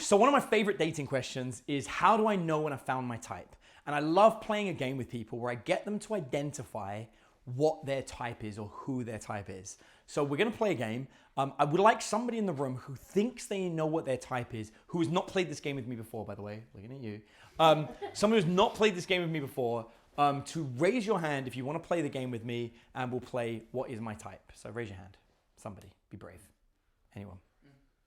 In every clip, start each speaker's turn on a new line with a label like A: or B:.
A: So one of my favorite dating questions is, how do I know when I found my type? And I love playing a game with people where I get them to identify what their type is or who their type is. So we're gonna play a game. I would like somebody in the room who thinks they know what their type is, who has not played this game with me before, by the way, looking at you. Someone who's not played this game with me before, to raise your hand if you wanna play the game with me, and we'll play what is my type. So raise your hand, somebody, be brave. Anyone?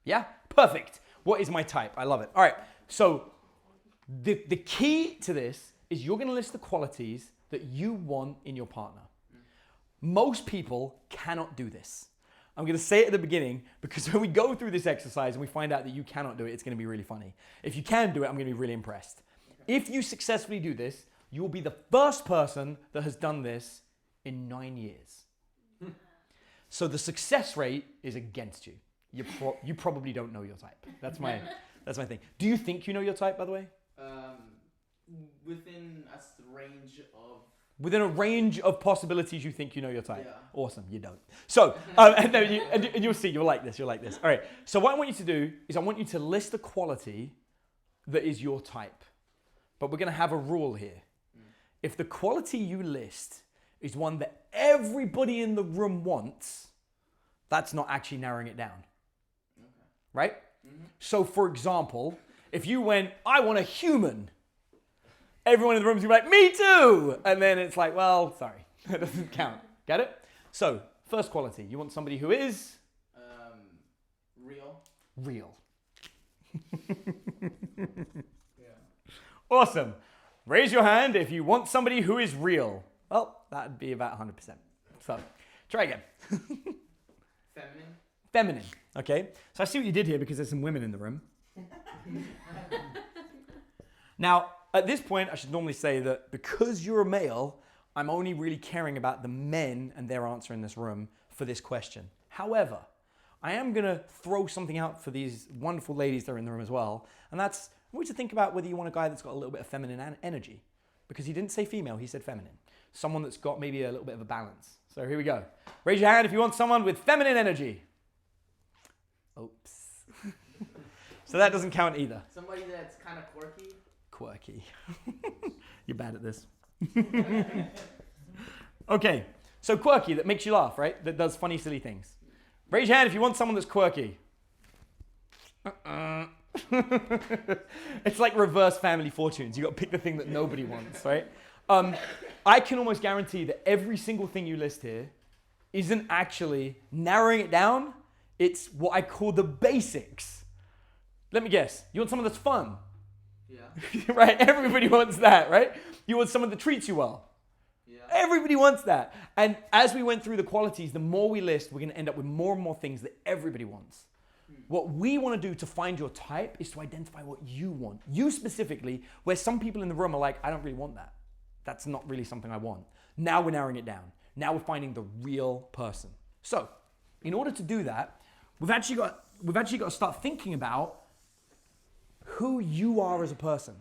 A: Yeah, perfect. What is my type? I love it. All right, so the key to this is you're gonna list the qualities that you want in your partner. Most people cannot do this. I'm gonna say it at the beginning because when we go through this exercise and we find out that you cannot do it, it's gonna be really funny. If you can do it, I'm gonna be really impressed. If you successfully do this, you will be the first person that has done this in 9 years. So the success rate is against you. You probably don't know your type. That's my thing. Do you think you know your type, by the way?
B: Within a range of...
A: Within a range of possibilities, you think you know your type.
B: Yeah.
A: Awesome, you don't. So, and you'll see, you'll like this. All right, so what I want you to do is I want you to list a quality that is your type. But we're gonna have a rule here. If the quality you list is one that everybody in the room wants, that's not actually narrowing it down. Okay. Right? Mm-hmm. So for example, if you went, I want a human, everyone in the room is gonna be like, me too! And then it's like, well, sorry, that doesn't count. Get it? So, first quality, you want somebody who is?
B: Real.
A: Real.
B: Yeah.
A: Awesome. Raise your hand if you want somebody who is real. Well, that'd be about 100%. So, try again.
B: Feminine.
A: Feminine, okay. So I see what you did here because there's some women in the room. Now, at this point, I should normally say that because you're a male, I'm only really caring about the men and their answer in this room for this question. However, I am gonna throw something out for these wonderful ladies that are in the room as well, and that's, I want you to think about whether you want a guy that's got a little bit of feminine energy, because he didn't say female, he said feminine. Someone that's got maybe a little bit of a balance. So here we go. Raise your hand if you want someone with feminine energy. Oops. So that doesn't count either.
B: Somebody that's kind of quirky.
A: Quirky. You're bad at this. Okay, so quirky, that makes you laugh, right? That does funny, silly things. Raise your hand if you want someone that's quirky. It's like reverse family fortunes. You got to pick the thing that nobody wants, right? I can almost guarantee that every single thing you list here isn't actually narrowing it down. It's what I call the basics. Let me guess. You want someone that's fun?
B: Yeah.
A: Right? Everybody wants that, right? You want someone that treats you well?
B: Yeah.
A: Everybody wants that. And as we went through the qualities, the more we list, we're going to end up with more and more things that everybody wants. What we want to do to find your type is to identify what you want. You specifically, where some people in the room are like, I don't really want that. That's not really something I want. Now we're narrowing it down. Now we're finding the real person. So, in order to do that, we've actually got to start thinking about who you are as a person.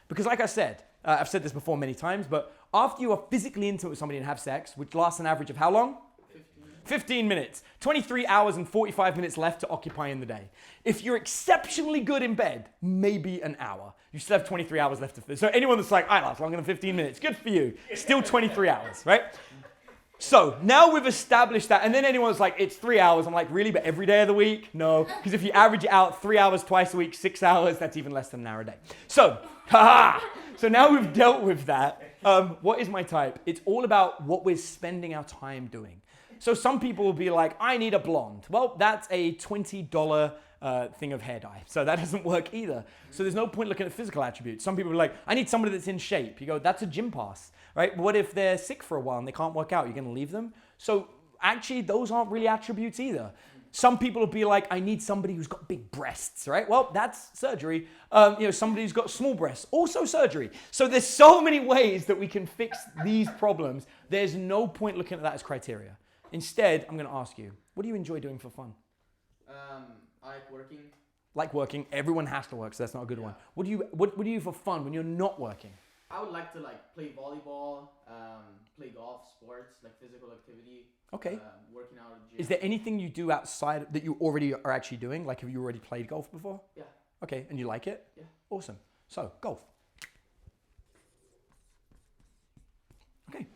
A: Because like I said, I've said this before many times, but after you are physically intimate with somebody and have sex, which lasts an average of how long? 15 minutes. 23 hours and 45 minutes left to occupy in the day. If you're exceptionally good in bed, maybe an hour. You still have 23 hours left to... So anyone that's like, I last longer than 15 minutes, good for you. Still 23 hours, right? So now we've established that, and then anyone's like, it's 3 hours. I'm like, really? But every day of the week? No, because if you average it out, 3 hours twice a week, 6 hours, that's even less than an hour a day. So, so now we've dealt with that. What is my type? It's all about what we're spending our time doing. So some people will be like, I need a blonde. Well, that's a $20 thing of hair dye. So that doesn't work either. So there's no point looking at physical attributes. Some people are like, I need somebody that's in shape. You go, that's a gym pass, right? What if they're sick for a while and they can't work out? You're going to leave them? So actually, those aren't really attributes either. Some people will be like, I need somebody who's got big breasts, right? Well, that's surgery. Somebody who's got small breasts, also surgery. So there's so many ways that we can fix these problems. There's no point looking at that as criteria. Instead, I'm going to ask you, what do you enjoy doing for fun?
B: I like working.
A: Like working. Everyone has to work, so that's not a good one. What do you do for fun when you're not working?
B: I would like to play volleyball, play golf, sports, like physical activity.
A: Okay.
B: Working out at the gym.
A: Is there anything you do outside that you already are actually doing? Like, have you already played golf before?
B: Yeah.
A: Okay, and you like it?
B: Yeah.
A: Awesome. So, golf. Okay.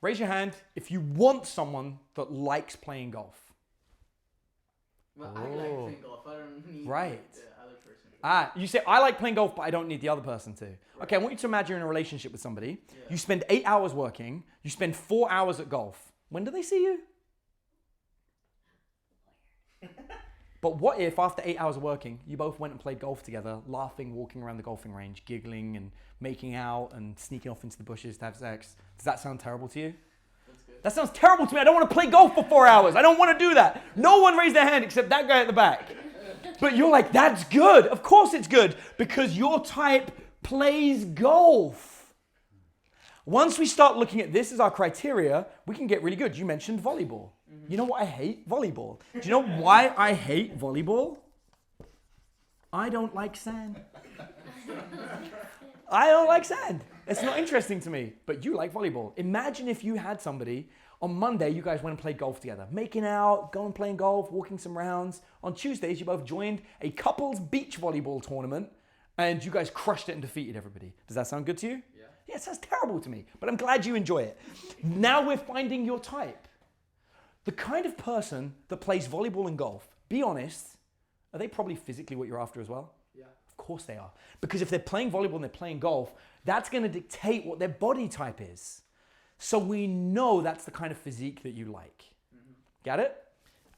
A: Raise your hand if you want someone that likes playing golf.
B: Well, I like playing golf. I don't need
A: Right.
B: the other person.
A: You say, I like playing golf, but I don't need the other person to. Okay, I want you to imagine you're in a relationship with somebody.
B: Yeah.
A: You spend 8 hours working. You spend 4 hours at golf. When do they see you? But what if after 8 hours of working, you both went and played golf together, laughing, walking around the golfing range, giggling and making out and sneaking off into the bushes to have sex? Does that sound terrible to you?
B: That's good.
A: That sounds terrible to me. I don't want to play golf for 4 hours. I don't want to do that. No one raised their hand except that guy at the back. But you're like, that's good. Of course it's good because your type plays golf. Once we start looking at this as our criteria, we can get really good. You mentioned volleyball. You know what I hate? Volleyball. Do you know why I hate volleyball? I don't like sand. I don't like sand. It's not interesting to me, but you like volleyball. Imagine if you had somebody, on Monday, you guys went and played golf together, making out, going playing golf, walking some rounds. On Tuesdays, you both joined a couples beach volleyball tournament, and you guys crushed it and defeated everybody. Does that sound good to you?
B: Yeah.
A: Yeah, it sounds terrible to me, but I'm glad you enjoy it. Now we're finding your type. The kind of person that plays volleyball and golf, be honest, are they probably physically what you're after as well?
B: Yeah.
A: Of course they are. Because if they're playing volleyball and they're playing golf, that's going to dictate what their body type is. So we know that's the kind of physique that you like. Get it?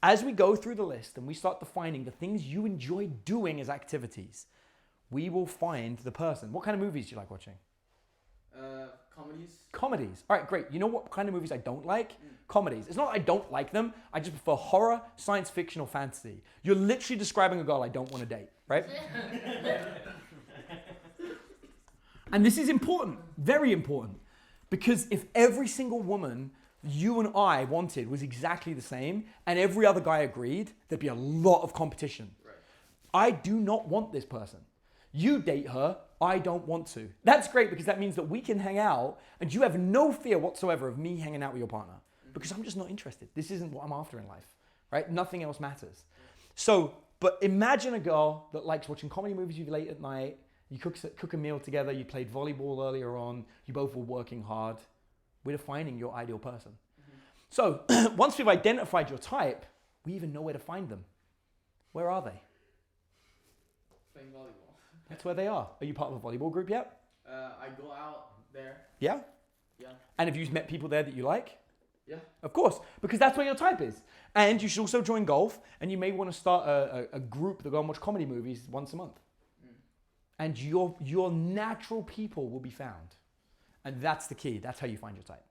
A: As we go through the list and we start defining the things you enjoy doing as activities, we will find the person. What kind of movies do you like watching?
B: Comedies.
A: Comedies. All right, great. You know what kind of movies I don't like? Comedies. It's not that I don't like them. I just prefer horror, science fiction, or fantasy. You're literally describing a girl I don't want to date, right? And this is important, very important. Because if every single woman you and I wanted was exactly the same, and every other guy agreed, there'd be a lot of competition.
B: Right.
A: I do not want this person. You date her, I don't want to. That's great because that means that we can hang out and you have no fear whatsoever of me hanging out with your partner because I'm just not interested. This isn't what I'm after in life, right? Nothing else matters. So, but imagine a girl that likes watching comedy movies with you late at night. You cook a meal together. You played volleyball earlier on. You both were working hard. We're defining your ideal person. So once we've identified your type, we even know where to find them. Where are they?
B: Playing volleyball.
A: That's where they are. Are you part of a volleyball group yet?
B: I go out there.
A: Yeah?
B: Yeah.
A: And have you met people there that you like?
B: Yeah.
A: Of course, because that's where your type is. And you should also join golf, and you may want to start a group that go and watch comedy movies once a month. And your natural people will be found. And that's the key. That's how you find your type.